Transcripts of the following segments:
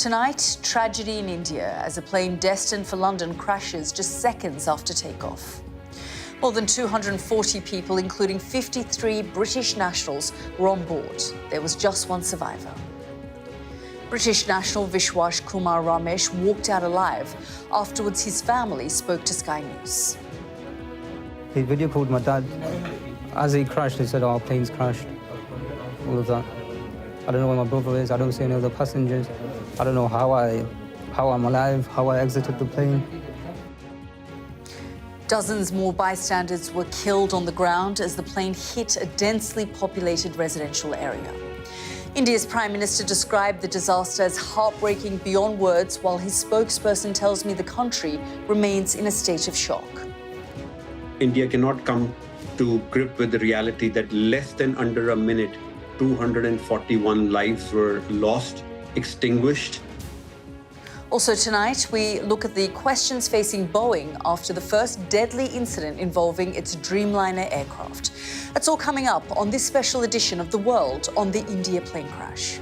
Tonight, tragedy in India as a plane destined for London crashes just seconds after takeoff. More than 240 people, including 53 British nationals, were on board. There was just one survivor. British national Vishwas Kumar Ramesh walked out alive. Afterwards, his family spoke to Sky News. He video called my dad. As he crashed, he said, "Our plane's crashed." All of that. I don't know where my brother is. I don't see any other passengers. I don't know how I'm alive, how I exited the plane. Dozens more bystanders were killed on the ground as the plane hit a densely populated residential area. India's Prime Minister described the disaster as heartbreaking beyond words, while his spokesperson tells me the country remains in a state of shock. India cannot come to grip with the reality that less than under a minute, 241 lives were lost, extinguished. Also tonight, we look at the questions facing Boeing after the first deadly incident involving its Dreamliner aircraft. That's all coming up on this special edition of The World on the India plane crash.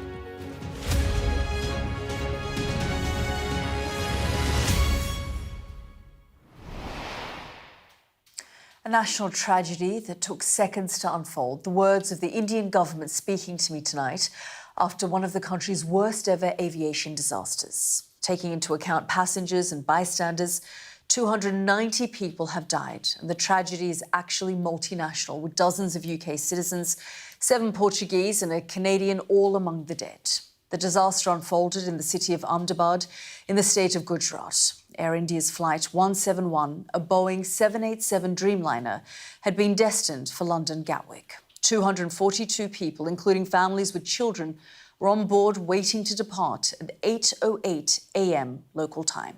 A national tragedy that took seconds to unfold. The words of the Indian government speaking to me tonight after one of the country's worst ever aviation disasters. Taking into account passengers and bystanders, 290 people have died, and the tragedy is actually multinational, with dozens of UK citizens, 7 Portuguese and a Canadian all among the dead. The disaster unfolded in the city of Ahmedabad in the state of Gujarat. Air India's Flight 171, a Boeing 787 Dreamliner, had been destined for London Gatwick. 242 people, including families with children, were on board waiting to depart at 8:08 a.m. local time.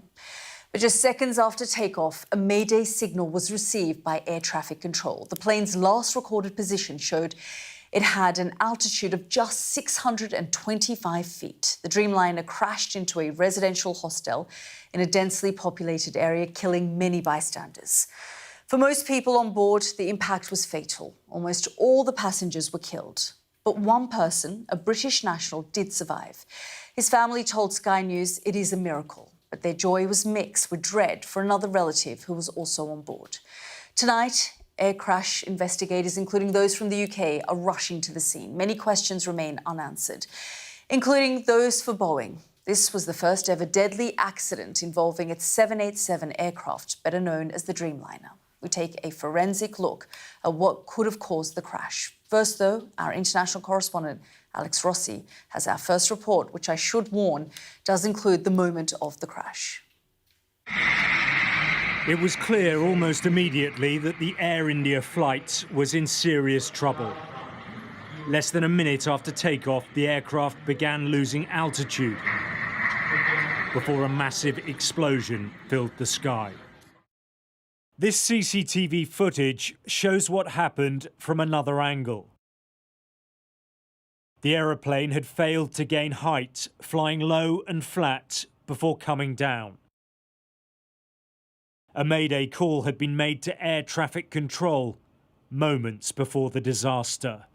But just seconds after takeoff, a mayday signal was received by air traffic control. The plane's last recorded position showed it had an altitude of just 625 feet. The Dreamliner crashed into a residential hostel in a densely populated area, killing many bystanders. For most people on board, the impact was fatal. Almost all the passengers were killed. But one person, a British national, did survive. His family told Sky News it is a miracle, but their joy was mixed with dread for another relative who was also on board. Tonight, air crash investigators, including those from the UK, are rushing to the scene. Many questions remain unanswered, including those for Boeing. This was the first ever deadly accident involving its 787 aircraft, better known as the Dreamliner. We take a forensic look at what could have caused the crash. First, though, our international correspondent, Alex Rossi, has our first report, which I should warn, does include the moment of the crash. It was clear almost immediately that the Air India flight was in serious trouble. Less than a minute after takeoff, the aircraft began losing altitude before a massive explosion filled the sky. This CCTV footage shows what happened from another angle. The aeroplane had failed to gain height, flying low and flat before coming down. A mayday call had been made to air traffic control moments before the disaster.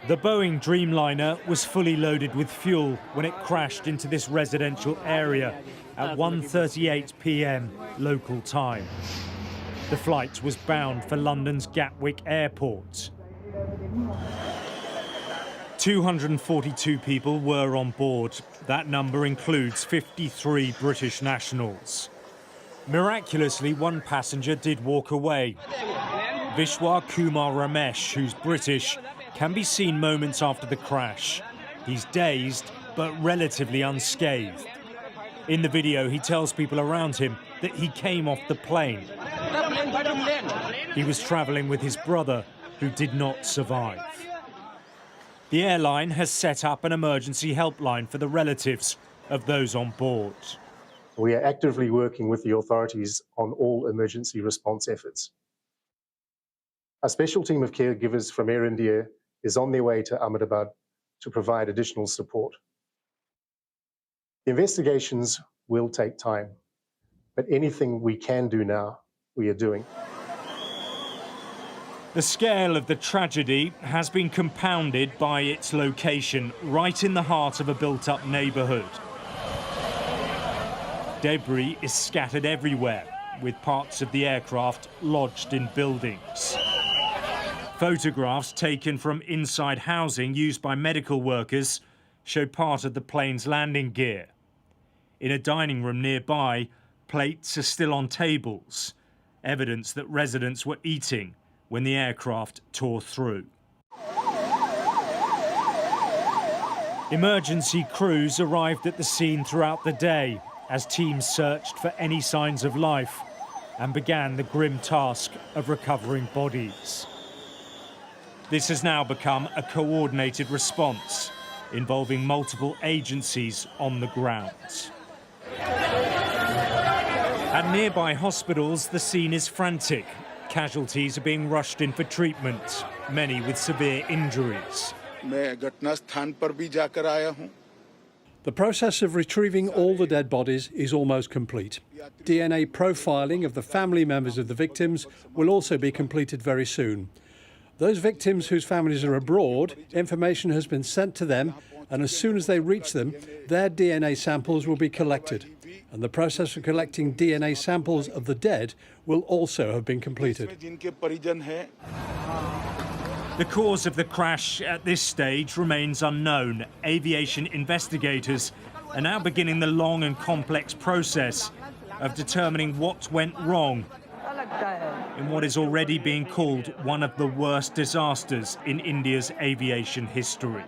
The Boeing Dreamliner was fully loaded with fuel when it crashed into this residential area at 1:38 p.m. local time. The flight was bound for London's Gatwick airport. 242 people were on board. That number includes 53 British nationals. Miraculously, one passenger did walk away. Vishwas Kumar Ramesh, who's British, can be seen moments after the crash. He's dazed, but relatively unscathed. In the video, he tells people around him that he came off the plane. He was travelling with his brother, who did not survive. The airline has set up an emergency helpline for the relatives of those on board. We are actively working with the authorities on all emergency response efforts. A special team of caregivers from Air India is on their way to Ahmedabad to provide additional support. The investigations will take time, but anything we can do now, we are doing. The scale of the tragedy has been compounded by its location, right in the heart of a built-up neighbourhood. Debris is scattered everywhere, with parts of the aircraft lodged in buildings. Photographs taken from inside housing used by medical workers show part of the plane's landing gear. In a dining room nearby, plates are still on tables, evidence that residents were eating when the aircraft tore through. Emergency crews arrived at the scene throughout the day as teams searched for any signs of life and began the grim task of recovering bodies. This has now become a coordinated response involving multiple agencies on the ground. At nearby hospitals, the scene is frantic. Casualties are being rushed in for treatment, many with severe injuries. The process of retrieving all the dead bodies is almost complete. DNA profiling of the family members of the victims will also be completed very soon. Those victims whose families are abroad, information has been sent to them, and as soon as they reach them, their DNA samples will be collected. And the process of collecting DNA samples of the dead will also have been completed. The cause of the crash at this stage remains unknown. Aviation investigators are now beginning the long and complex process of determining what went wrong in what is already being called one of the worst disasters in India's aviation history.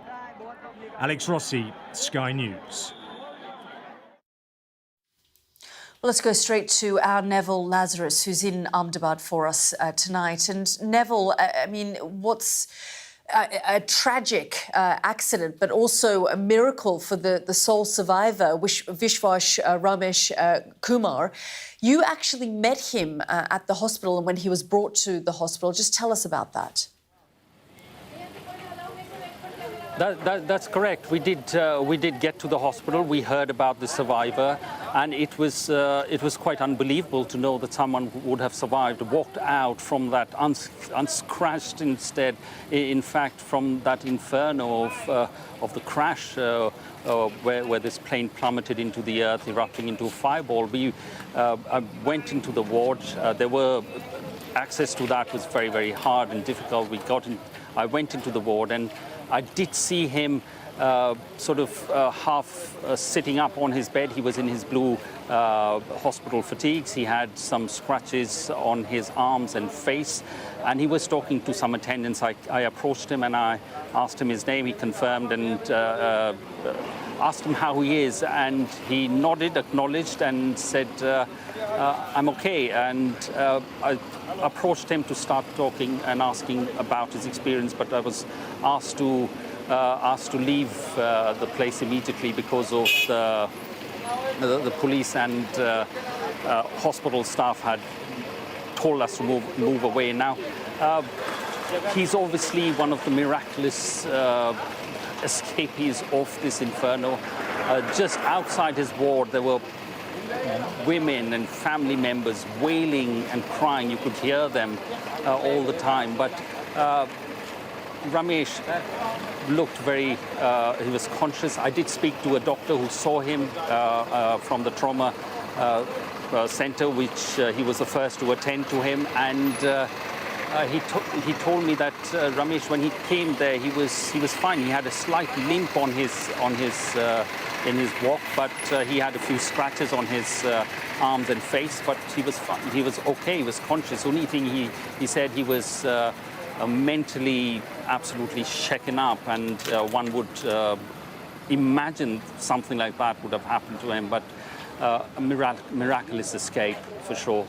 Alex Rossi, Sky News. Well, let's go straight to our Neville Lazarus, who's in Ahmedabad for us tonight. And Neville, I mean, what's a tragic accident, but also a miracle for the sole survivor, Vishwash Ramesh Kumar. You actually met him at the hospital and when he was brought to the hospital. Just tell us about that. That's correct. We did get to the hospital. We heard about the survivor, and it was quite unbelievable to know that someone would have survived, walked out from that unscratched instead. In fact, from that inferno of the crash where this plane plummeted into the earth, erupting into a fireball. I went into the ward. Access to that was very, very hard and difficult. I went into the ward and I did see him half sitting up on his bed. He was in his blue hospital fatigues. He had some scratches on his arms and face, and he was talking to some attendants. I approached him and I asked him his name. He confirmed and asked him how he is, and he nodded, acknowledged, and said, I'm okay. And I approached him to start talking and asking about his experience, but I was asked to leave the place immediately because of the police and hospital staff had told us to move away. Now, he's obviously one of the miraculous escapees of this inferno. Just outside his ward, there were women and family members wailing and crying. You could hear them all the time. But Ramesh looked he was conscious. I did speak to a doctor who saw him from the trauma center, which he was the first to attend to him. And he told me that Ramesh, when he came there, he was fine. He had a slight limp in his walk, but he had a few scratches on his arms and face. But he was fine. He was okay. He was conscious. The only thing he said, he was mentally absolutely shaken up, and one would imagine something like that would have happened to him. But a miraculous escape for sure.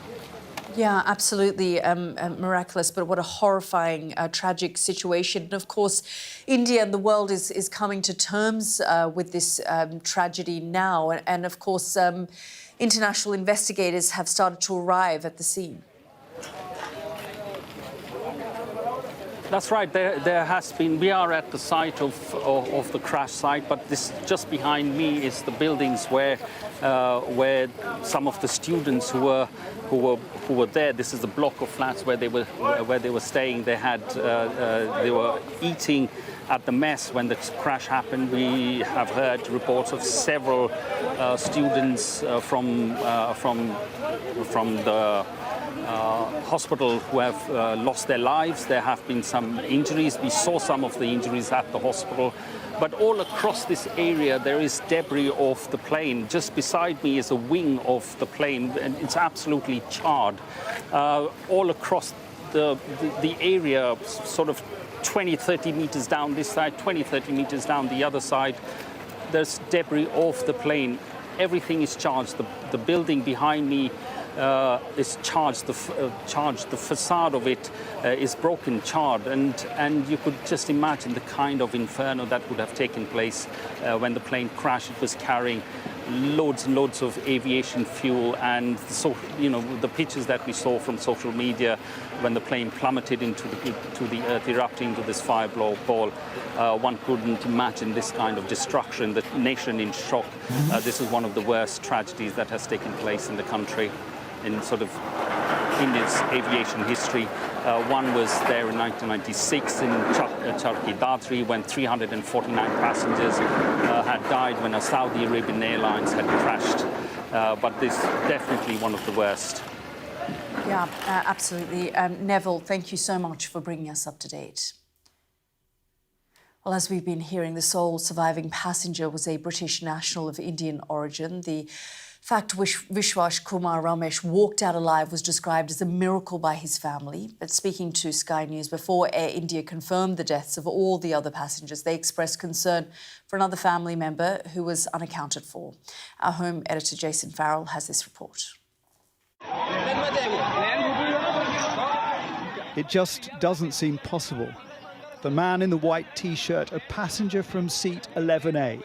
Yeah, absolutely miraculous, but what a horrifying, tragic situation. And of course, India and the world is coming to terms with this tragedy now. And of course, international investigators have started to arrive at the scene. That's right. There has been. We are at the site of the crash site, but this just behind me is the buildings where some of the students who were there. This is the block of flats where they were staying. They were eating at the mess when the crash happened. We have heard reports of several students from the hospital who have lost their lives. There have been some injuries. We saw some of the injuries at the hospital. But all across this area, there is debris of the plane. Just beside me is a wing of the plane, and it's absolutely charred. All across the area, sort of 20, 30 meters down this side, 20, 30 meters down the other side, there's debris of the plane. Everything is charged. The building behind me is charged. The facade of it is broken, charred, and you could just imagine the kind of inferno that would have taken place when the plane crashed. It was carrying loads and loads of aviation fuel, and the pictures that we saw from social media when the plane plummeted into the earth, erupting into this fireball, one couldn't imagine this kind of destruction. The nation in shock. This is one of the worst tragedies that has taken place in the country in sort of India's aviation history. One was there in 1996 in Charki Dadri when 349 passengers had died when a Saudi Arabian Airlines had crashed. But this is definitely one of the worst. Yeah, absolutely. Neville, thank you so much for bringing us up to date. Well, as we've been hearing, the sole surviving passenger was a British national of Indian origin. The fact Vishwas Kumar Ramesh walked out alive was described as a miracle by his family. But speaking to Sky News before Air India confirmed the deaths of all the other passengers, they expressed concern for another family member who was unaccounted for. Our home editor Jason Farrell has this report. It just doesn't seem possible. The man in the white T-shirt, a passenger from seat 11A,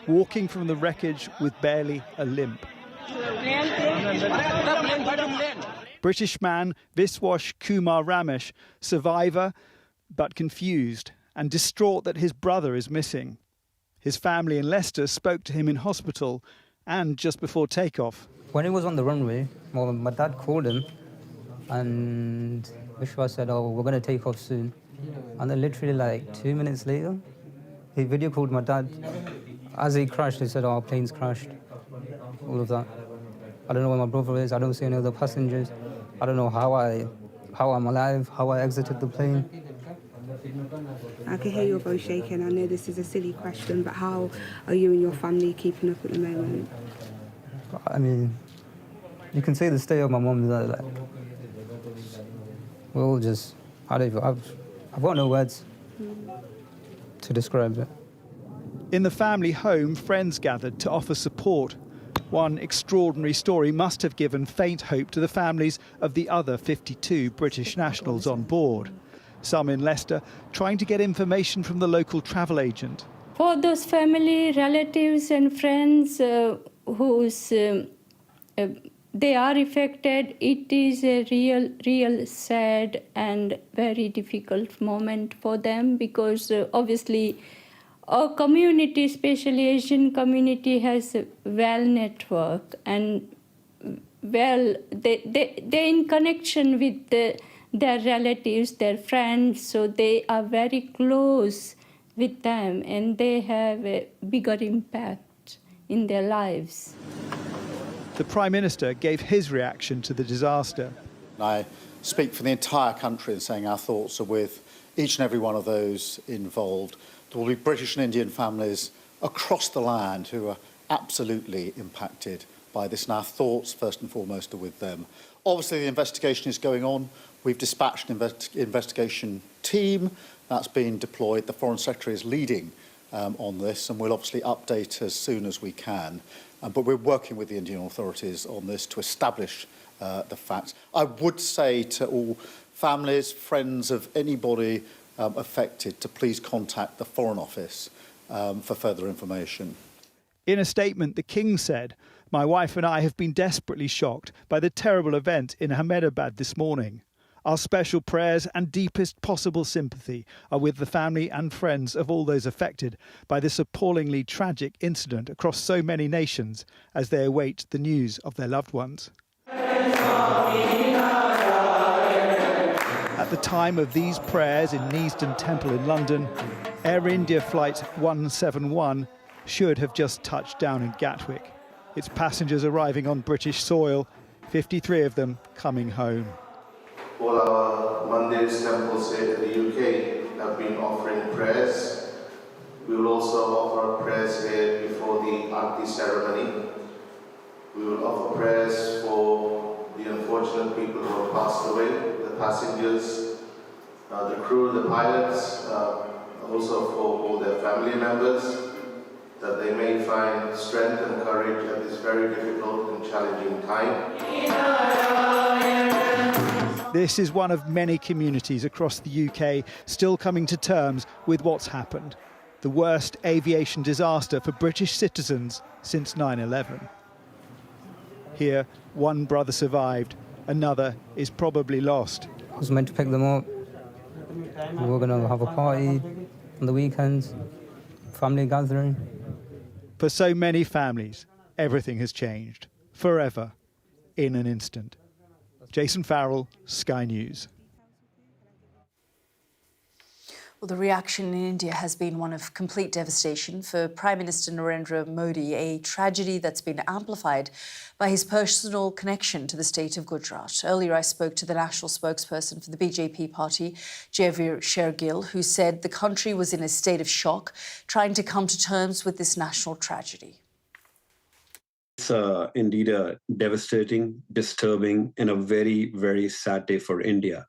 walking from the wreckage with barely a limp. British man Vishwas Kumar Ramesh, survivor but confused and distraught that his brother is missing. His family in Leicester spoke to him in hospital and just before takeoff. When he was on the runway, well, my dad called him and Vishwas said, "Oh, we're going to take off soon." And then literally like 2 minutes later, he video called my dad. As he crashed, he said, "Oh, our plane's crashed." All of that. I don't know where my brother is. I don't see any other passengers. I don't know how I'm alive, how I exited the plane. I can hear your voice shaking. I know this is a silly question, but how are you and your family keeping up at the moment? I mean, you can say the state of my mum is like, we're all just, I've got no words to describe it. In the family home, friends gathered to offer support. One extraordinary story must have given faint hope to the families of the other 52 British nationals on board. Some in Leicester trying to get information from the local travel agent. For those family, relatives and friends whose they are affected, it is a real sad and very difficult moment for them, because obviously our community, especially Asian community, has a well network, and they're in connection with their relatives, their friends, so they are very close with them, and they have a bigger impact in their lives. The Prime Minister gave his reaction to the disaster. I speak for the entire country in saying our thoughts are with each and every one of those involved. There will be British and Indian families across the land who are absolutely impacted by this, and our thoughts, first and foremost, are with them. Obviously, the investigation is going on. We've dispatched an investigation team that's been deployed. The Foreign Secretary is leading on this, and we'll obviously update as soon as we can. But we're working with the Indian authorities on this to establish the facts. I would say to all families, friends of anybody affected to please contact the Foreign Office for further information. In a statement, the King said, "My wife and I have been desperately shocked by the terrible event in Ahmedabad this morning. Our special prayers and deepest possible sympathy are with the family and friends of all those affected by this appallingly tragic incident across so many nations as they await the news of their loved ones. At the time of these prayers in Neasden Temple in London, Air India Flight 171 should have just touched down in Gatwick. Its passengers arriving on British soil, 53 of them coming home. All our mandirs, temples here in the UK have been offering prayers. We will also offer prayers here before the Aarti ceremony. We will offer prayers for the unfortunate people who have passed away, the passengers, the crew, the pilots, also for all their family members, that they may find strength and courage at this very difficult and challenging time. This is one of many communities across the UK still coming to terms with what's happened. The worst aviation disaster for British citizens since 9/11. Here, one brother survived, another is probably lost. I was meant to pick them up. We were going to have a party on the weekends, family gathering. For so many families, everything has changed, forever, in an instant. Jason Farrell, Sky News. Well, the reaction in India has been one of complete devastation for Prime Minister Narendra Modi, a tragedy that's been amplified by his personal connection to the state of Gujarat. Earlier, I spoke to the national spokesperson for the BJP party, Javier Shergill, who said the country was in a state of shock, trying to come to terms with this national tragedy. It's indeed a devastating, disturbing, and a very, very sad day for India.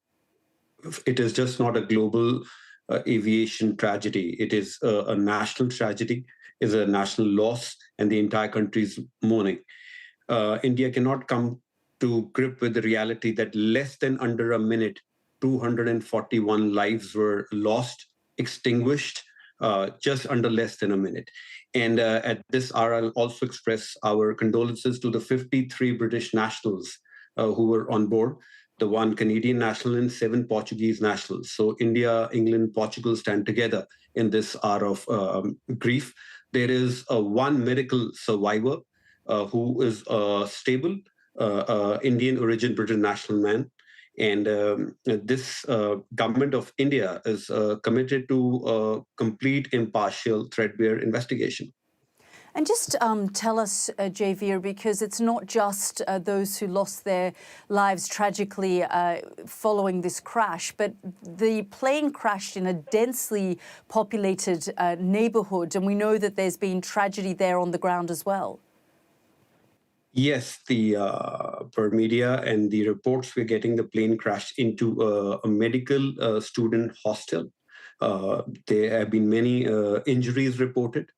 It is just not a global aviation tragedy. It is a national tragedy, is a national loss, and the entire country is mourning. India cannot come to grip with the reality that less than under a minute, 241 lives were lost, extinguished, just under less than a minute. And at this hour, I'll also express our condolences to the 53 British nationals who were on board, the 1 Canadian national and 7 Portuguese nationals. So India, England, Portugal stand together in this hour of grief. There is one miracle survivor who is a stable Indian origin British national man. And this government of India is committed to a complete, impartial, threadbare investigation. And just tell us, Javier, because it's not just those who lost their lives tragically following this crash, but the plane crashed in a densely populated neighbourhood, and we know that there's been tragedy there on the ground as well. Yes, the per media and the reports we're getting, the plane crashed into a medical student hostel. There have been many injuries reported.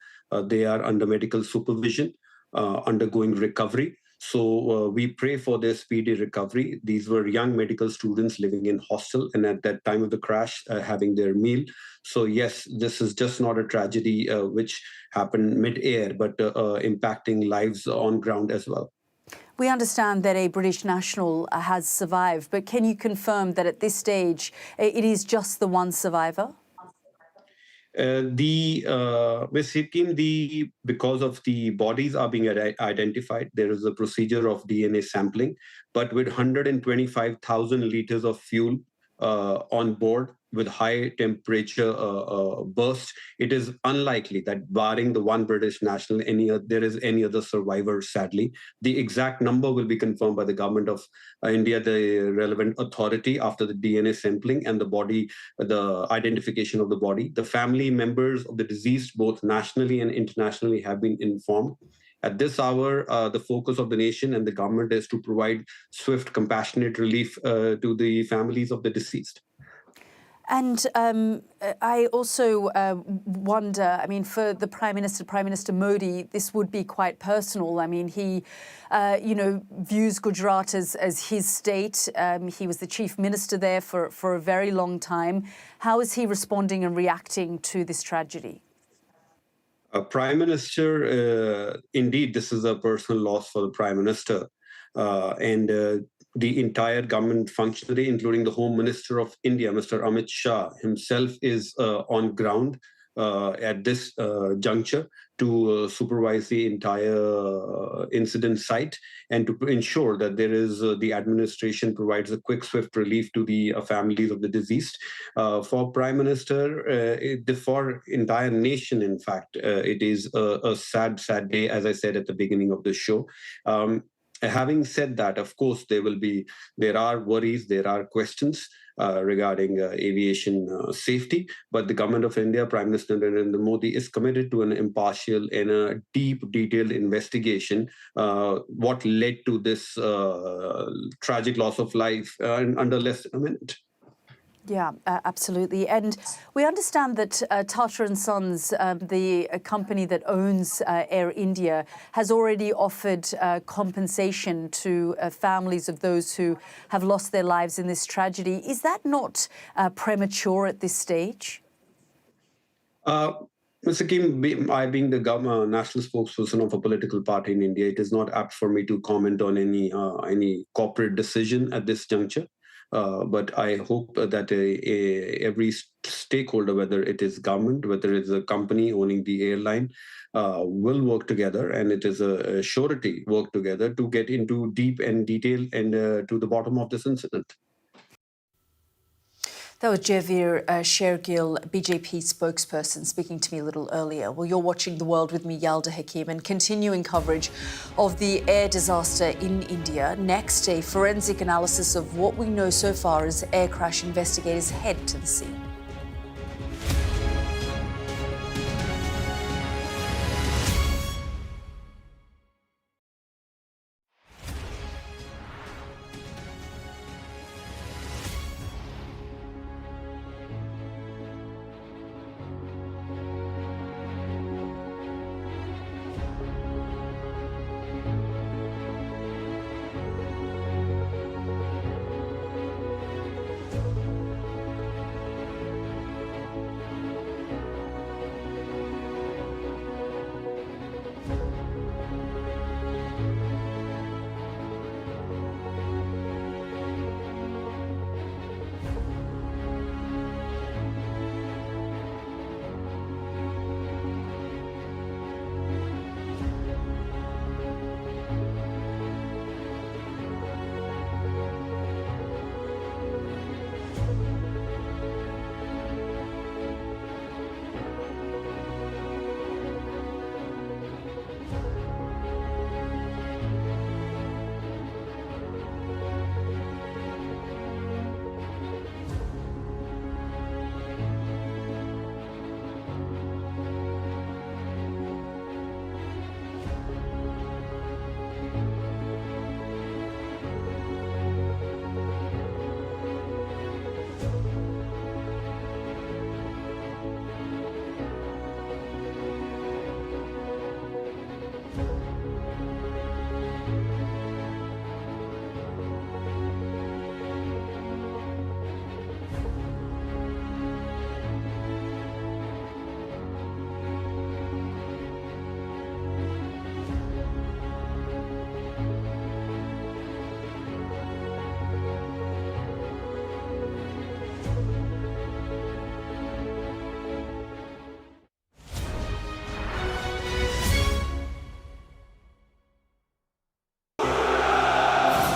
They are under medical supervision, undergoing recovery. So we pray for their speedy recovery. These were young medical students living in hostel, and at that time of the crash, having their meal. So yes, this is just not a tragedy which happened mid-air, but impacting lives on ground as well. We understand that a British national has survived, but can you confirm that at this stage it is just the one survivor? Because of the bodies are being identified, there is a procedure of DNA sampling, but with 125,000 liters of fuel on board with high temperature bursts, it is unlikely that barring the one British national, there is any other survivor, sadly. The exact number will be confirmed by the government of India, the relevant authority, after the DNA sampling and the identification of the body. The family members of the deceased, both nationally and internationally, have been informed. At this hour, the focus of the nation and the government is to provide swift, compassionate relief to the families of the deceased. And I also wonder, I mean, for the Prime Minister Modi, this would be quite personal. I mean, he, views Gujarat as his state. He was the chief minister there for a very long time. How is he responding and reacting to this tragedy? Prime Minister, indeed, this is a personal loss for the Prime Minister. And the entire government functionary, including the Home Minister of India, Mr. Amit Shah himself, is on ground at this juncture to supervise the entire incident site and to ensure that there is the administration provides a quick, swift relief to the families of the deceased. For Prime Minister, for entire nation, in fact, it is a sad, sad day, as I said at the beginning of the show. Having said that, of course, there are worries, there are questions regarding aviation safety, but the government of India, Prime Minister Narendra Modi, is committed to an impartial and a deep, detailed investigation what led to this tragic loss of life under less than a minute. Yeah, absolutely. And we understand that Tata & Sons, the company that owns Air India, has already offered compensation to families of those who have lost their lives in this tragedy. Is that not premature at this stage? Mr. Kim, I being the national spokesperson of a political party in India, it is not apt for me to comment on any corporate decision at this juncture. But I hope that every stakeholder, whether it is government, whether it's a company owning the airline, will work together, and it is a surety work together to get into deep and detail and to the bottom of this incident. That was Javeer Shergill, BJP spokesperson, speaking to me a little earlier. Well, you're watching The World with me, Yalda Hakim, and continuing coverage of the air disaster in India. Next, a forensic analysis of what we know so far as air crash investigators head to the scene.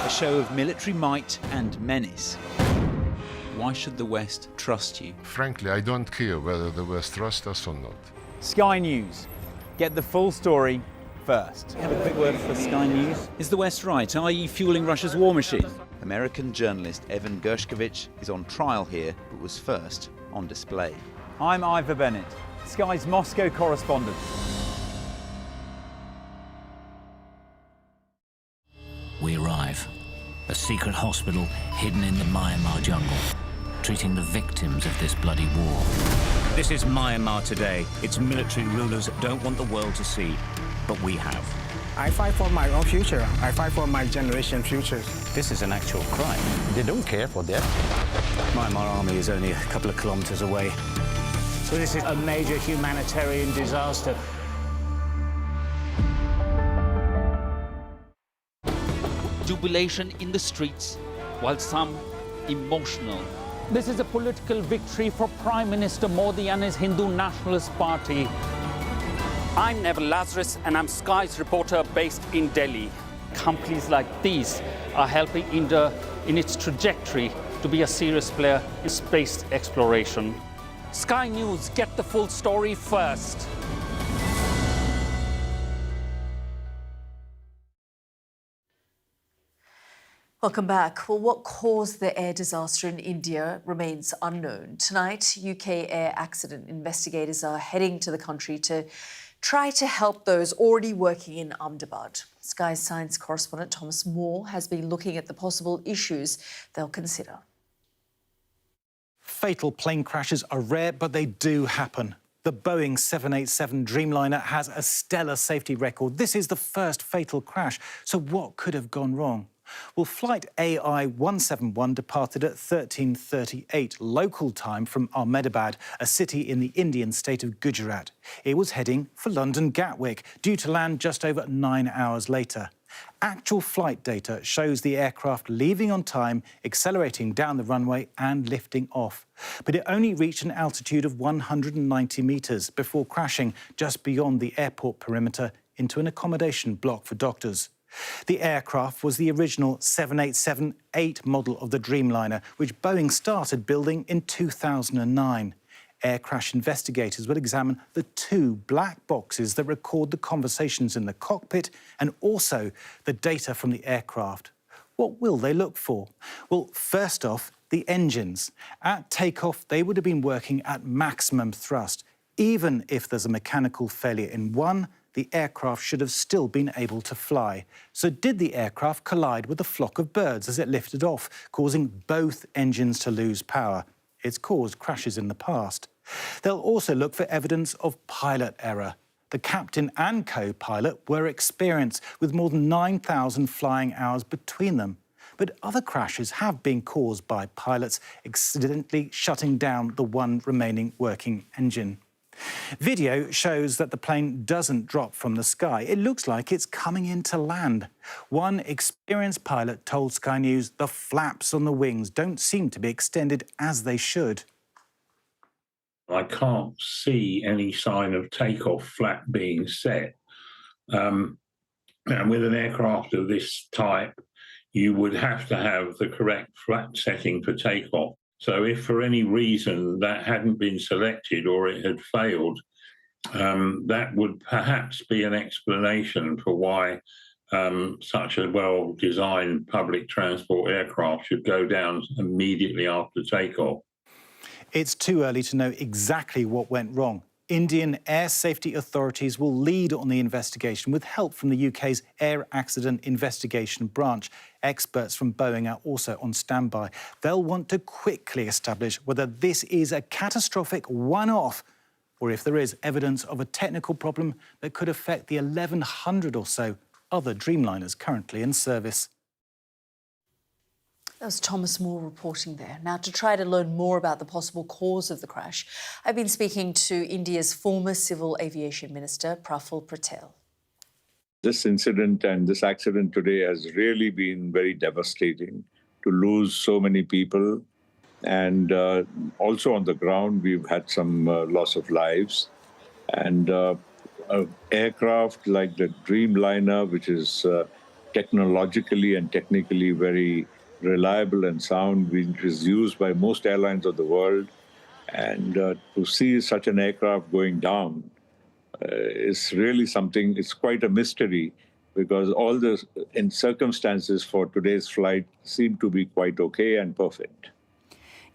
Show of military might and menace. Why should the West trust you? Frankly, I don't care whether the West trusts us or not. Sky News. Get the full story first. Have a quick word for Sky News. Is the West right? Are you fueling Russia's war machine? American journalist Evan Gershkovich is on trial here, but was first on display. I'm Ivor Bennett, Sky's Moscow correspondent. We arrive. A secret hospital hidden in the Myanmar jungle, treating the victims of this bloody war. This is Myanmar today. Its military rulers don't want the world to see, but we have. I fight for my own future. I fight for my generation's future. This is an actual crime. They don't care for that. Myanmar army is only a couple of kilometers away. So this is a major humanitarian disaster. Do jubilation in the streets, while some emotional. This is a political victory for Prime Minister Modi and his Hindu Nationalist Party. I'm Neville Lazarus, and I'm Sky's reporter based in Delhi. Companies like these are helping India in its trajectory to be a serious player in space exploration. Sky News, get the full story first. Welcome back. Well, what caused the air disaster in India remains unknown. Tonight, UK air accident investigators are heading to the country to try to help those already working in Ahmedabad. Sky's science correspondent Thomas Moore has been looking at the possible issues they'll consider. Fatal plane crashes are rare, but they do happen. The Boeing 787 Dreamliner has a stellar safety record. This is the first fatal crash. So what could have gone wrong? Well, flight AI 171 departed at 13:38 local time from Ahmedabad, a city in the Indian state of Gujarat. It was heading for London Gatwick, due to land just over 9 hours later. Actual flight data shows the aircraft leaving on time, accelerating down the runway and lifting off. But it only reached an altitude of 190 metres before crashing just beyond the airport perimeter into an accommodation block for doctors. The aircraft was the original 787-8 model of the Dreamliner, which Boeing started building in 2009. Air crash investigators will examine the 2 black boxes that record the conversations in the cockpit and also the data from the aircraft. What will they look for? Well, first off, the engines. At takeoff, they would have been working at maximum thrust. Even if there's a mechanical failure in one, the aircraft should have still been able to fly. So did the aircraft collide with a flock of birds as it lifted off, causing both engines to lose power? It's caused crashes in the past. They'll also look for evidence of pilot error. The captain and co-pilot were experienced, with more than 9,000 flying hours between them. But other crashes have been caused by pilots accidentally shutting down the one remaining working engine. Video shows that the plane doesn't drop from the sky. It looks like it's coming in to land. One experienced pilot told Sky News the flaps on the wings don't seem to be extended as they should. I can't see any sign of takeoff flap being set. And with an aircraft of this type, you would have to have the correct flap setting for takeoff. So if for any reason that hadn't been selected or it had failed, that would perhaps be an explanation for why such a well-designed public transport aircraft should go down immediately after takeoff. It's too early to know exactly what went wrong. Indian air safety authorities will lead on the investigation with help from the UK's Air Accident Investigation Branch. Experts from Boeing are also on standby. They'll want to quickly establish whether this is a catastrophic one-off or if there is evidence of a technical problem that could affect the 1,100 or so other Dreamliners currently in service. That was Thomas Moore reporting there. Now, to try to learn more about the possible cause of the crash, I've been speaking to India's former Civil Aviation Minister, Praful Patel. This incident and this accident today has really been very devastating to lose so many people. And also on the ground, we've had some loss of lives. And an aircraft like the Dreamliner, which is technologically and technically very reliable and sound, which is used by most airlines of the world. And to see such an aircraft going down is really something, it's quite a mystery, because all the circumstances for today's flight seem to be quite okay and perfect.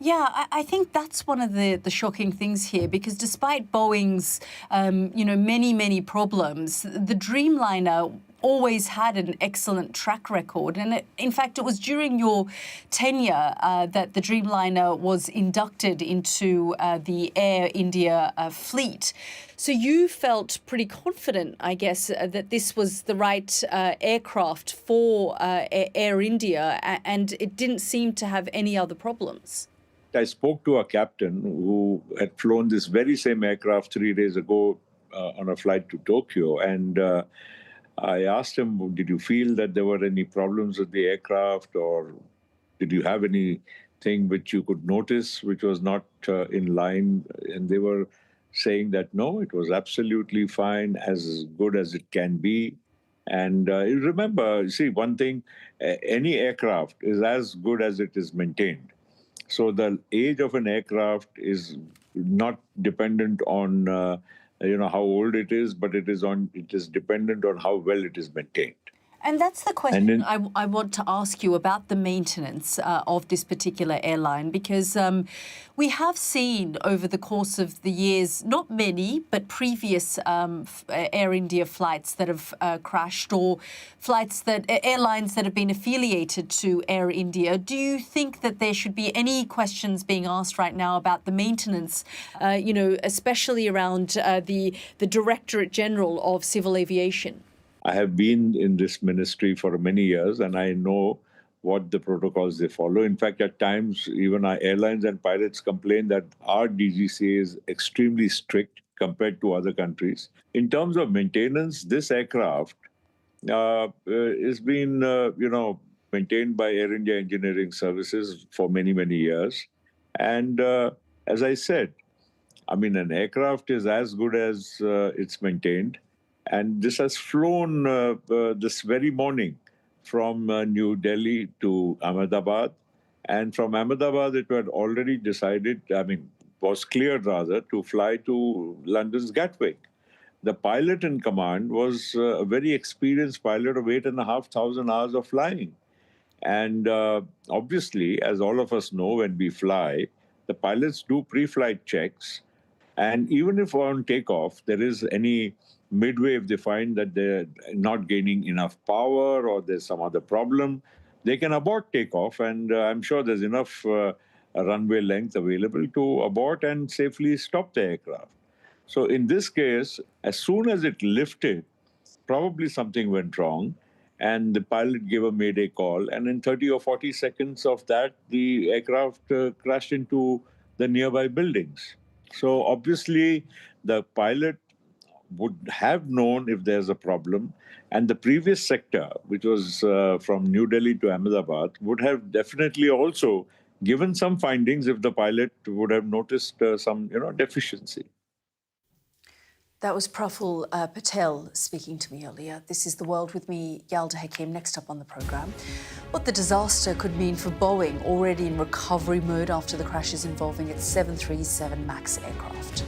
Yeah, I think that's one of the shocking things here, because despite Boeing's, many problems, the Dreamliner always had an excellent track record. And in fact, it was during your tenure that the Dreamliner was inducted into the Air India fleet. So you felt pretty confident, I guess, that this was the right aircraft for Air India, and it didn't seem to have any other problems. I spoke to a captain who had flown this very same aircraft 3 days ago on a flight to Tokyo, and I asked him, did you feel that there were any problems with the aircraft, or did you have anything which you could notice which was not in line? And they were saying that, no, it was absolutely fine, as good as it can be. And remember, see, one thing, any aircraft is as good as it is maintained. So the age of an aircraft is not dependent on how old it is, but it is dependent on how well it is maintained. And that's the question I want to ask you about the maintenance of this particular airline, because we have seen over the course of the years, not many, but previous Air India flights that have crashed, or airlines that have been affiliated to Air India. Do you think that there should be any questions being asked right now about the maintenance, especially around the Directorate General of Civil Aviation? I have been in this ministry for many years, and I know what the protocols they follow. In fact, at times, even our airlines and pilots complain that our DGCA is extremely strict compared to other countries. In terms of maintenance, this aircraft is been, maintained by Air India Engineering Services for many, many years. And as I said, an aircraft is as good as it's maintained. And this has flown this very morning from New Delhi to Ahmedabad. And from Ahmedabad, it had already was cleared rather, to fly to London's Gatwick. The pilot in command was a very experienced pilot of 8,500 hours of flying. And obviously, as all of us know, when we fly, the pilots do pre-flight checks. And even if on takeoff, there is any midway, if they find that they're not gaining enough power or there's some other problem, they can abort takeoff. And I'm sure there's enough runway length available to abort and safely stop the aircraft. So in this case, as soon as it lifted, probably something went wrong, and the pilot gave a mayday call. And in 30 or 40 seconds of that, the aircraft crashed into the nearby buildings. So obviously, the pilot would have known if there's a problem. And the previous sector, which was from New Delhi to Ahmedabad, would have definitely also given some findings if the pilot would have noticed some deficiency. That was Praful Patel speaking to me earlier. This is The World with me, Yalda Hakim, next up on the programme. What the disaster could mean for Boeing, already in recovery mode after the crashes involving its 737 MAX aircraft.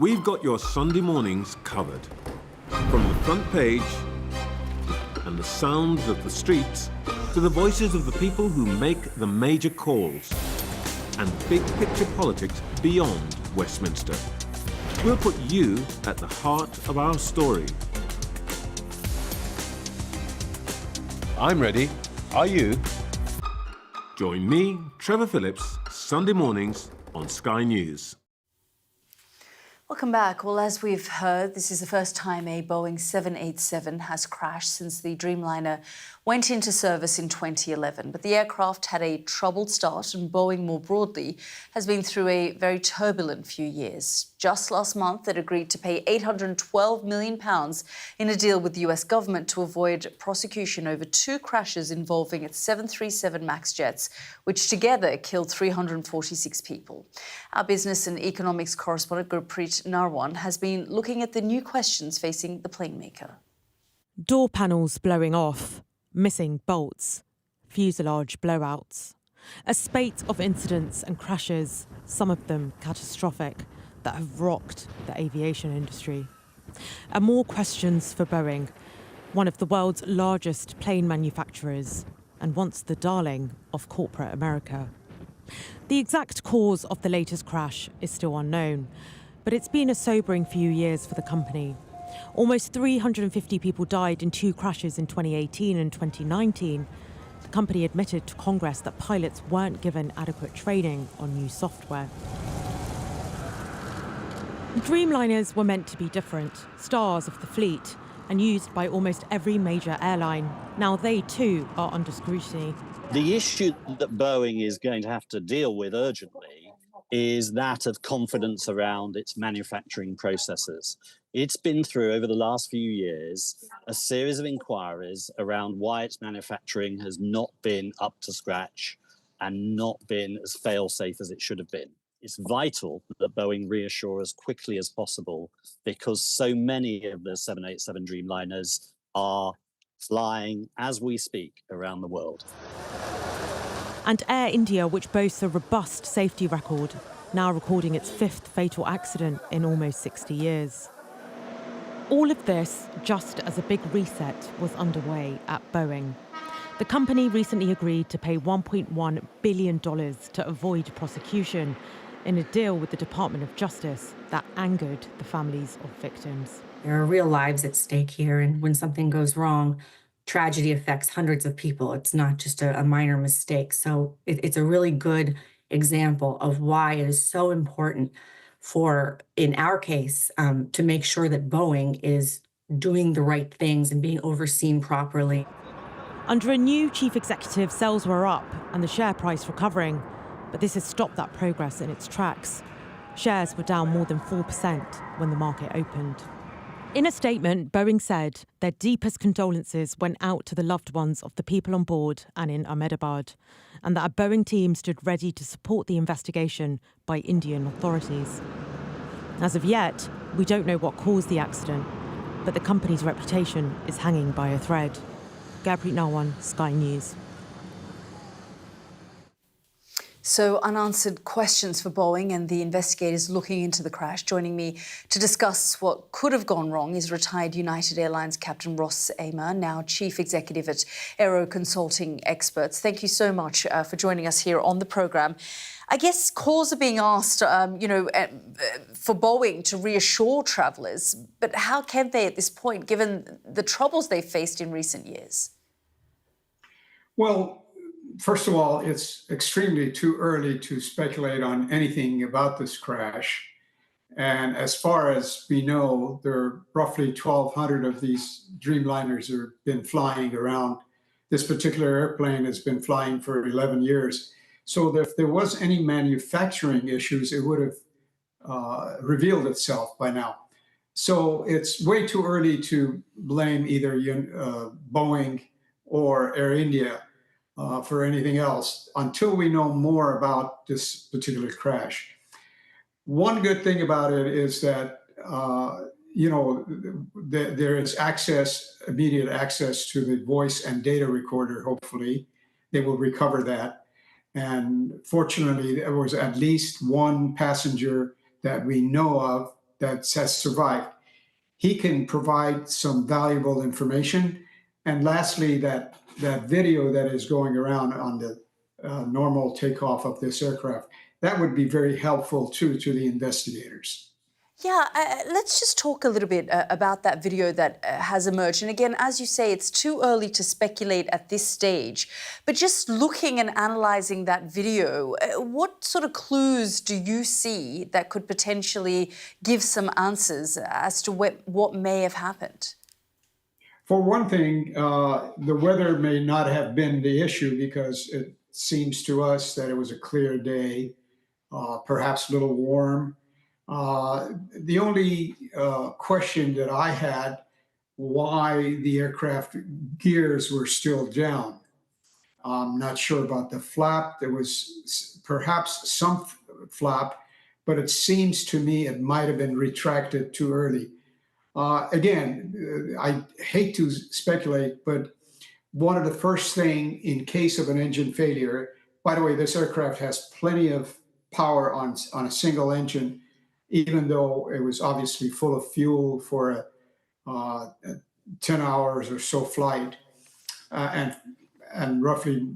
we've got your Sunday mornings covered. From the front page and the sounds of the streets to the voices of the people who make the major calls and big picture politics beyond Westminster. We'll put you at the heart of our story. I'm ready. Are you? Join me, Trevor Phillips, Sunday mornings on Sky News. Welcome back. Well, as we've heard, this is the first time a Boeing 787 has crashed since the Dreamliner went into service in 2011. But the aircraft had a troubled start, and Boeing more broadly has been through a very turbulent few years. Just last month, it agreed to pay £812 million in a deal with the US government to avoid prosecution over two crashes involving its 737 MAX jets, which together killed 346 people. Our business and economics correspondent Gurpreet Narwan has been looking at the new questions facing the plane maker. Door panels blowing off, missing bolts, fuselage blowouts. A spate of incidents and crashes, some of them catastrophic, that have rocked the aviation industry. And more questions for Boeing, one of the world's largest plane manufacturers and once the darling of corporate America. The exact cause of the latest crash is still unknown, but it's been a sobering few years for the company. Almost 350 people died in two crashes in 2018 and 2019. The company admitted to Congress that pilots weren't given adequate training on new software. Dreamliners were meant to be different, stars of the fleet, and used by almost every major airline. Now they too are under scrutiny. The issue that Boeing is going to have to deal with urgently is that of confidence around its manufacturing processes. It's been through, over the last few years, a series of inquiries around why its manufacturing has not been up to scratch and not been as fail-safe as it should have been. It's vital that Boeing reassure as quickly as possible, because so many of the 787 Dreamliners are flying as we speak around the world. And Air India, which boasts a robust safety record, now recording its fifth fatal accident in almost 60 years. All of this just as a big reset was underway at Boeing. The company recently agreed to pay $1.1 billion to avoid prosecution in a deal with the Department of Justice that angered the families of victims. There are real lives at stake here, and when something goes wrong, tragedy affects hundreds of people. It's not just a minor mistake. So it's a really good example of why it is so important for, in our case, to make sure that Boeing is doing the right things and being overseen properly. Under a new chief executive, sales were up and the share price recovering, but this has stopped that progress in its tracks. Shares were down more than 4% when the market opened. In a statement, Boeing said their deepest condolences went out to the loved ones of the people on board and in Ahmedabad, and that a Boeing team stood ready to support the investigation by Indian authorities. As of yet, we don't know what caused the accident, but the company's reputation is hanging by a thread. Gurpreet Narwan, Sky News. So, unanswered questions for Boeing and the investigators looking into the crash. Joining me to discuss what could have gone wrong is retired United Airlines Captain Ross Amer, now Chief Executive at Aero Consulting Experts. Thank you so much for joining us here on the programme. I guess calls are being asked, for Boeing to reassure travellers, but how can they at this point, given the troubles they've faced in recent years? Well, first of all, it's extremely too early to speculate on anything about this crash. And as far as we know, there are roughly 1,200 of these Dreamliners have been flying around. This particular airplane has been flying for 11 years. So if there was any manufacturing issues, it would have revealed itself by now. So it's way too early to blame either Boeing or Air India for anything else until we know more about this particular crash. One good thing about it is that, there is immediate access to the voice and data recorder, hopefully. They will recover that. And fortunately, there was at least one passenger that we know of that has survived. He can provide some valuable information. And lastly, that video that is going around on the normal takeoff of this aircraft, that would be very helpful too to the investigators. Yeah, let's just talk a little bit about that video that has emerged. And again, as you say, it's too early to speculate at this stage. But just looking and analysing that video, what sort of clues do you see that could potentially give some answers as to what may have happened? For one thing, the weather may not have been the issue because it seems to us that it was a clear day, perhaps a little warm. The only question that I had, why the aircraft gears were still down. I'm not sure about the flap. There was perhaps some flap, but it seems to me it might have been retracted too early. Again, I hate to speculate, but one of the first thing in case of an engine failure, by the way, this aircraft has plenty of power on a single engine, even though it was obviously full of fuel for a 10 hours or so flight and roughly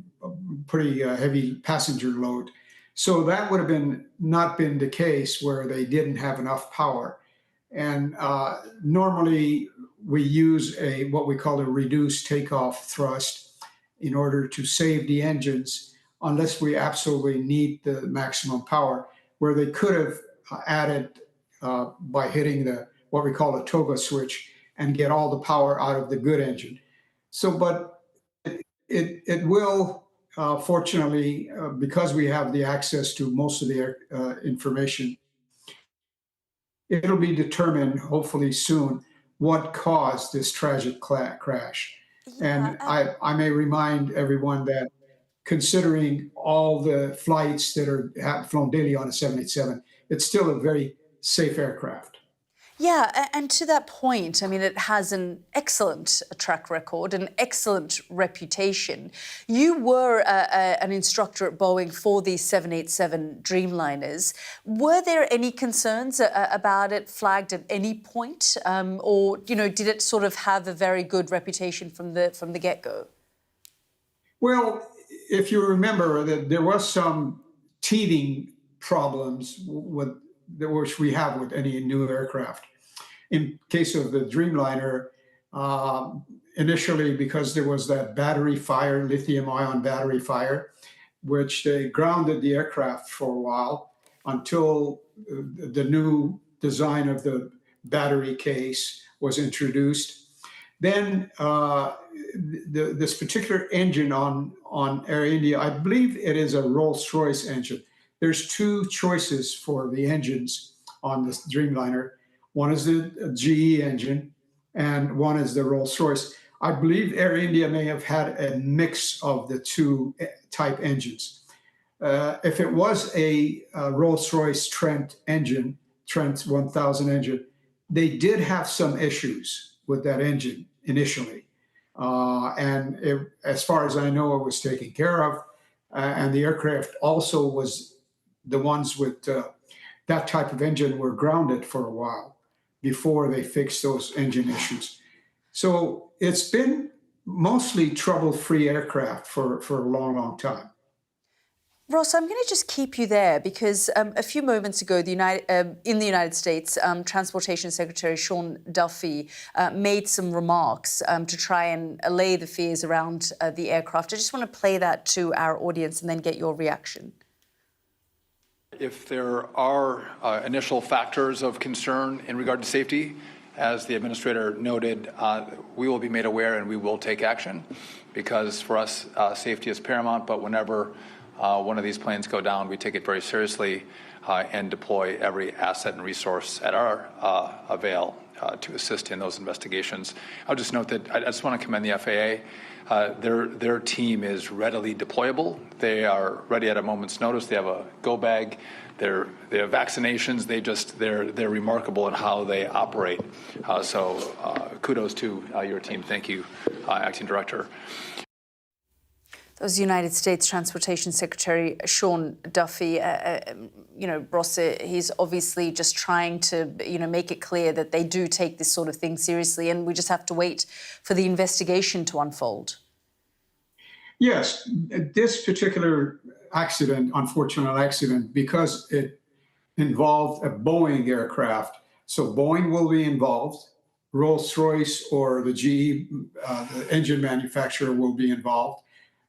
pretty heavy passenger load. So that would have not been the case where they didn't have enough power. And normally we use what we call a reduced takeoff thrust in order to save the engines unless we absolutely need the maximum power, where they could have added by hitting what we call a toga switch and get all the power out of the good engine. So, but it will, fortunately, because we have the access to most of the information, it'll be determined hopefully soon what caused this tragic crash. And I may remind everyone that considering all the flights that have flown daily on a 787, it's still a very safe aircraft. Yeah, and to that point, I mean, it has an excellent track record, an excellent reputation. You were an instructor at Boeing for these 787 Dreamliners. Were there any concerns about it flagged at any point, or did it sort of have a very good reputation from the get-go? Well, if you remember, that there was some teething problems which we have with any new aircraft. In case of the Dreamliner, initially because there was that battery fire, lithium-ion battery fire, which they grounded the aircraft for a while until the new design of the battery case was introduced. Then this particular engine on Air India, I believe it is a Rolls-Royce engine. There's two choices for the engines on this Dreamliner. One is the GE engine, and one is the Rolls-Royce. I believe Air India may have had a mix of the two type engines. If it was a Rolls-Royce Trent 1000 engine, they did have some issues with that engine initially. As far as I know, it was taken care of. And the aircraft also was the ones with that type of engine were grounded for a while before they fixed those engine issues. So it's been mostly trouble-free aircraft for a long, long time. Ross, I'm going to just keep you there because a few moments ago, in the United States, Transportation Secretary Sean Duffy made some remarks to try and allay the fears around the aircraft. I just want to play that to our audience and then get your reaction. If there are initial factors of concern in regard to safety, as the administrator noted, we will be made aware and we will take action because for us, safety is paramount. But whenever one of these planes go down, we take it very seriously and deploy every asset and resource at our avail to assist in those investigations. I'll just note that I just want to commend the FAA. Their team is readily deployable. They are ready at a moment's notice. They have a go bag. They have vaccinations. They're remarkable in how they operate. So kudos to your team. Thank you, Acting Director. That was United States Transportation Secretary Sean Duffy. Ross, he's obviously just trying to, make it clear that they do take this sort of thing seriously, and we just have to wait for the investigation to unfold. Yes, this particular accident, unfortunate accident, because it involved a Boeing aircraft, so Boeing will be involved, Rolls-Royce or the GE, the engine manufacturer, will be involved,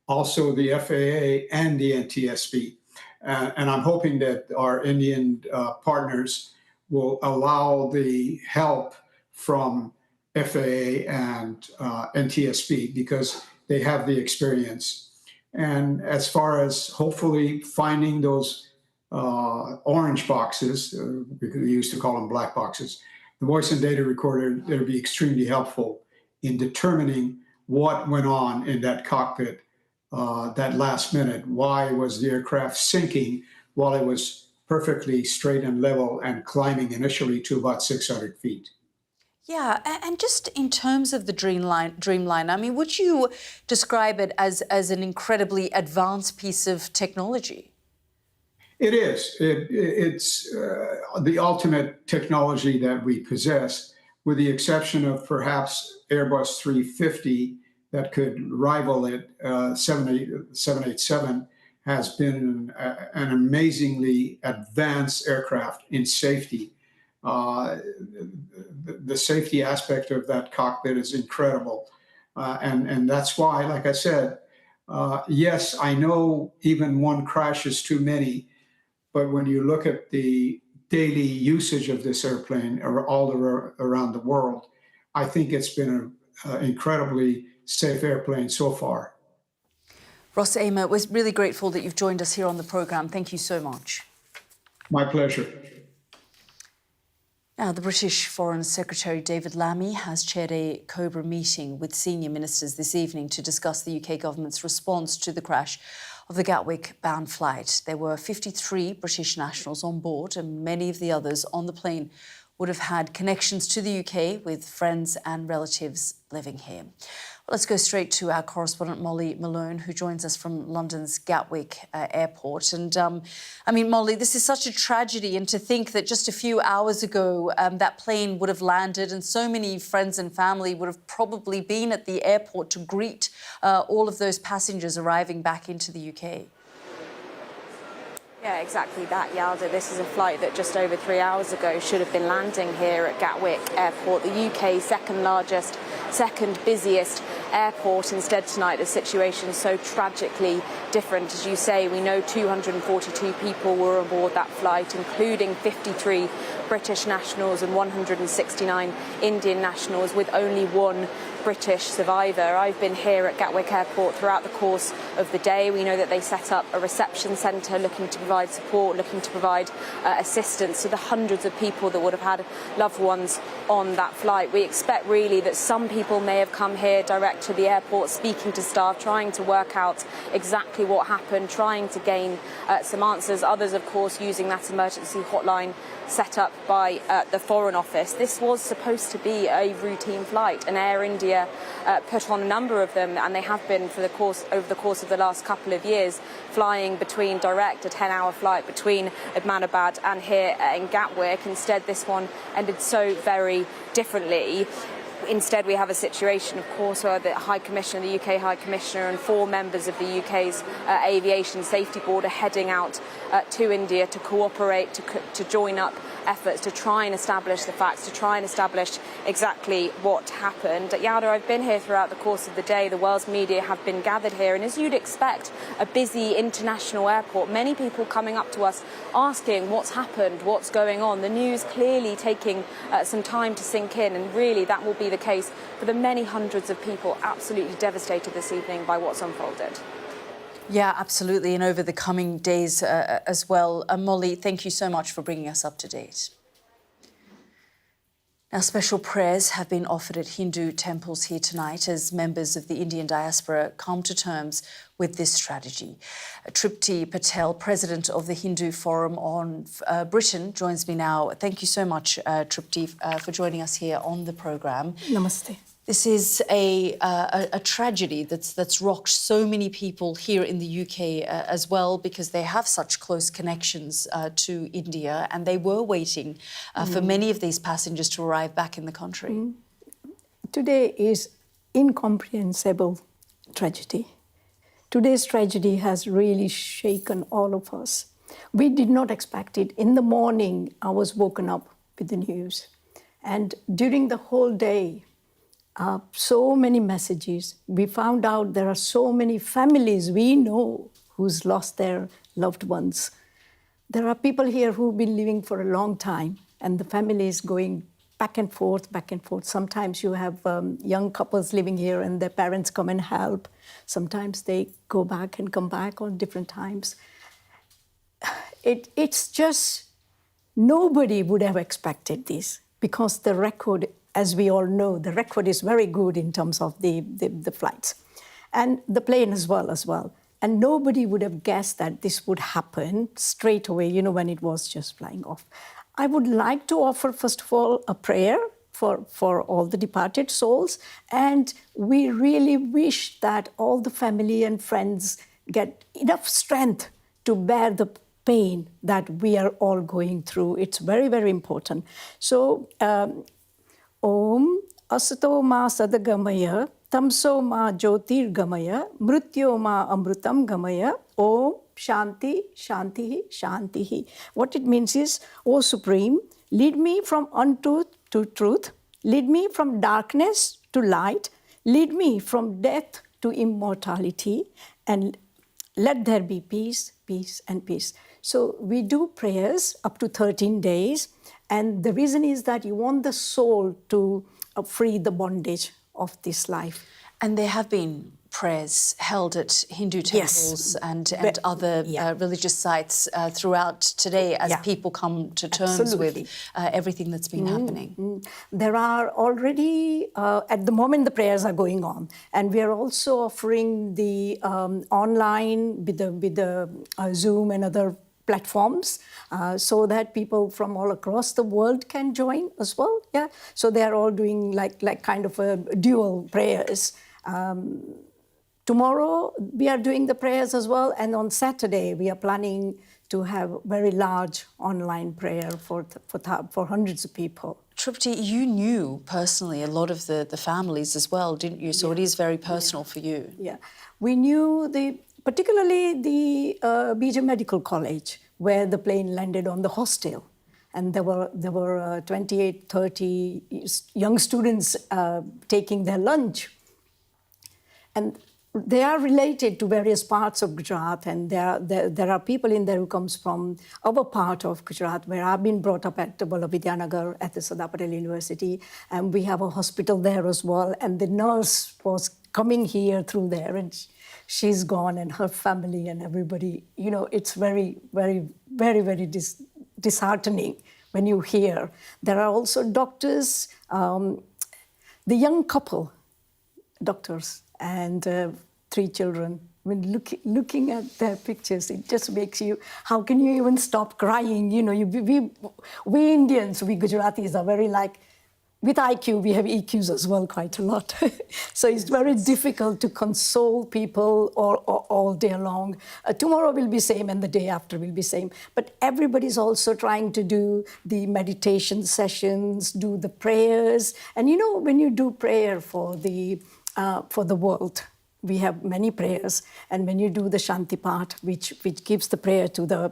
also the FAA and the NTSB. And I'm hoping that our Indian partners will allow the help from FAA and NTSB because they have the experience. And as far as hopefully finding those orange boxes, we used to call them black boxes, the voice and data recorder, that'll be extremely helpful in determining what went on in that cockpit that last minute. Why was the aircraft sinking while it was perfectly straight and level and climbing initially to about 600 feet? Yeah, and just in terms of the Dreamliner, I mean, would you describe it as an incredibly advanced piece of technology? It is. It's the ultimate technology that we possess, with the exception of perhaps Airbus 350 that could rival it. 787 has been an amazingly advanced aircraft in safety. The safety aspect of that cockpit is incredible. And that's why, like I said, yes, I know even one crash is too many, but when you look at the daily usage of this airplane all around the world, I think it's been an incredibly safe airplane so far. Ross Amer, we're really grateful that you've joined us here on the programme. Thank you so much. My pleasure. Now, the British Foreign Secretary David Lammy has chaired a Cobra meeting with senior ministers this evening to discuss the UK government's response to the crash of the Gatwick-bound flight. There were 53 British nationals on board, and many of the others on the plane would have had connections to the UK with friends and relatives living here. Well, let's go straight to our correspondent Molly Malone, who joins us from London's Gatwick airport. And I mean, Molly, this is such a tragedy, and to think that just a few hours ago that plane would have landed and so many friends and family would have probably been at the airport to greet all of those passengers arriving back into the UK. Yeah, exactly that, Yalda. This is a flight that just over 3 hours ago should have been landing here at Gatwick Airport, the UK's second largest, second busiest airport. Instead tonight, the situation so tragically different. As you say, we know 242 people were aboard that flight, including 53 British nationals and 169 Indian nationals, with only one British survivor. I've been here at Gatwick Airport throughout the course of the day. We know that they set up a reception centre looking to provide support, looking to provide assistance to the hundreds of people that would have had loved ones on that flight. We expect really that some people may have come here direct to the airport, speaking to staff, trying to work out exactly what happened, trying to gain some answers. Others, of course, using that emergency hotline set up by the Foreign Office. This was supposed to be a routine flight, and Air India put on a number of them, and they have been over the course of the last couple of years, flying between direct, a 10-hour flight between Ahmedabad and here in Gatwick. Instead, this one ended so very differently. Instead, we have a situation, of course, where the High Commissioner, the UK High Commissioner, and 4 members of the UK's Aviation Safety Board are heading out to India to cooperate, to join up efforts to try and establish the facts, to try and establish exactly what happened. Yalda, I've been here throughout the course of the day. The world's media have been gathered here, and as you'd expect, a busy international airport, many people coming up to us asking what's happened, what's going on. The news clearly taking some time to sink in, and really that will be the case for the many hundreds of people absolutely devastated this evening by what's unfolded. Yeah, absolutely, and over the coming days as well. Molly, thank you so much for bringing us up to date. Now, special prayers have been offered at Hindu temples here tonight as members of the Indian diaspora come to terms with this tragedy. Tripti Patel, president of the Hindu Forum on Britain, joins me now. Thank you so much, Tripti, for joining us here on the programme. Namaste. This is a tragedy that's rocked so many people here in the UK as well, because they have such close connections to India, and they were waiting for many of these passengers to arrive back in the country. Today is incomprehensible tragedy. Today's tragedy has really shaken all of us. We did not expect it. In the morning, I was woken up with the news, and during the whole day, so many messages. We found out there are so many families we know who's lost their loved ones. There are people here who've been living for a long time, and the family is going back and forth, back and forth. Sometimes you have young couples living here and their parents come and help. Sometimes they go back and come back on different times. It's just, nobody would have expected this, because the record, as we all know, the record is very good in terms of the flights and the plane as well. And nobody would have guessed that this would happen straight away, you know, when it was just flying off. I would like to offer, first of all, a prayer for all the departed souls. And we really wish that all the family and friends get enough strength to bear the pain that we are all going through. It's very, very important. So, Om Asato Ma Sadagamaya Tamso Ma Jyotir Gamaya Mrityo Ma Amrutam Gamaya Om Shanti Shanti Shanti. What it means is, O Supreme, lead me from untruth to truth, lead me from darkness to light, lead me from death to immortality, and let there be peace, peace, and peace. So we do prayers up to 13 days. And the reason is that you want the soul to free the bondage of this life. And there have been prayers held at Hindu temples and other religious sites throughout today as people come to terms with everything that's been happening. There are already, at the moment, the prayers are going on. And we are also offering the online with the Zoom and other platforms, so that people from all across the world can join as well. Yeah, so they are all doing like kind of a dual prayers. Tomorrow we are doing the prayers as well, and on Saturday we are planning to have very large online prayer for hundreds of people. Tripti, you knew personally a lot of the families as well, didn't you? So it is very personal for you. Yeah, we knew particularly the BJ Medical College, where the plane landed on the hostel. And there were 28, 30 young students taking their lunch. And they are related to various parts of Gujarat, and there are people in there who comes from our part of Gujarat, where I've been brought up at Vidyanagar at the Sardar Patel University, and we have a hospital there as well. And the nurse was coming here through there, and she's gone, and her family and everybody. You know, it's very, very, very, very disheartening when you hear. There are also doctors, the young couple, doctors, and 3 children. When looking at their pictures, it just makes you, how can you even stop crying? You know, we Indians, we Gujaratis are very with IQ, we have EQs as well quite a lot. So it's very difficult to console people all day long. Tomorrow will be same and the day after will be same. But everybody's also trying to do the meditation sessions, do the prayers. And you know, when you do prayer for the world, we have many prayers. And when you do the Shanti part, which gives the prayer to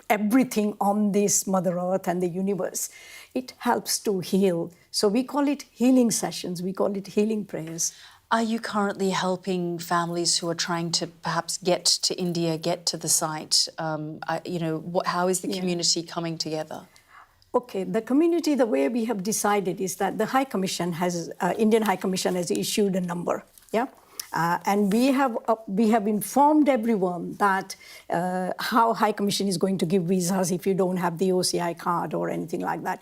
everything on this Mother Earth and the universe, it helps to heal. So we call it healing sessions. We call it healing prayers. Are you currently helping families who are trying to perhaps get to India, get to the site? How is the community coming together? Okay, the community, the way we have decided is that the High Commission Indian High Commission has issued a number, and we have informed everyone that how High Commission is going to give visas if you don't have the OCI card or anything like that.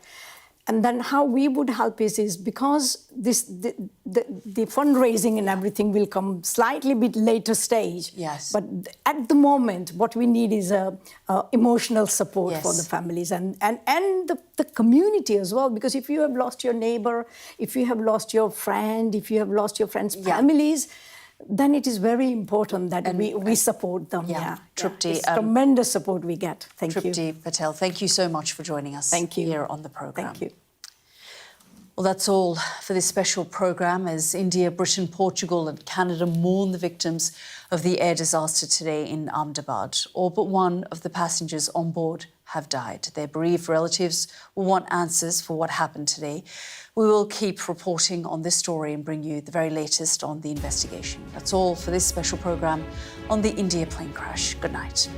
And then how we would help is because the fundraising and everything will come slightly bit later stage. Yes. But at the moment, what we need is emotional support Yes. for the families and the community as well. Because if you have lost your neighbor, if you have lost your friend, if you have lost your friends' families, then it is very important that we support them. Trupti, It's tremendous support we get. Thank you. Trupti Patel, thank you so much for joining us here on the programme. Thank you. Well, that's all for this special programme as India, Britain, Portugal and Canada mourn the victims of the air disaster today in Ahmedabad. All but one of the passengers on board have died. Their bereaved relatives will want answers for what happened today. We will keep reporting on this story and bring you the very latest on the investigation. That's all for this special programme on the India plane crash. Good night.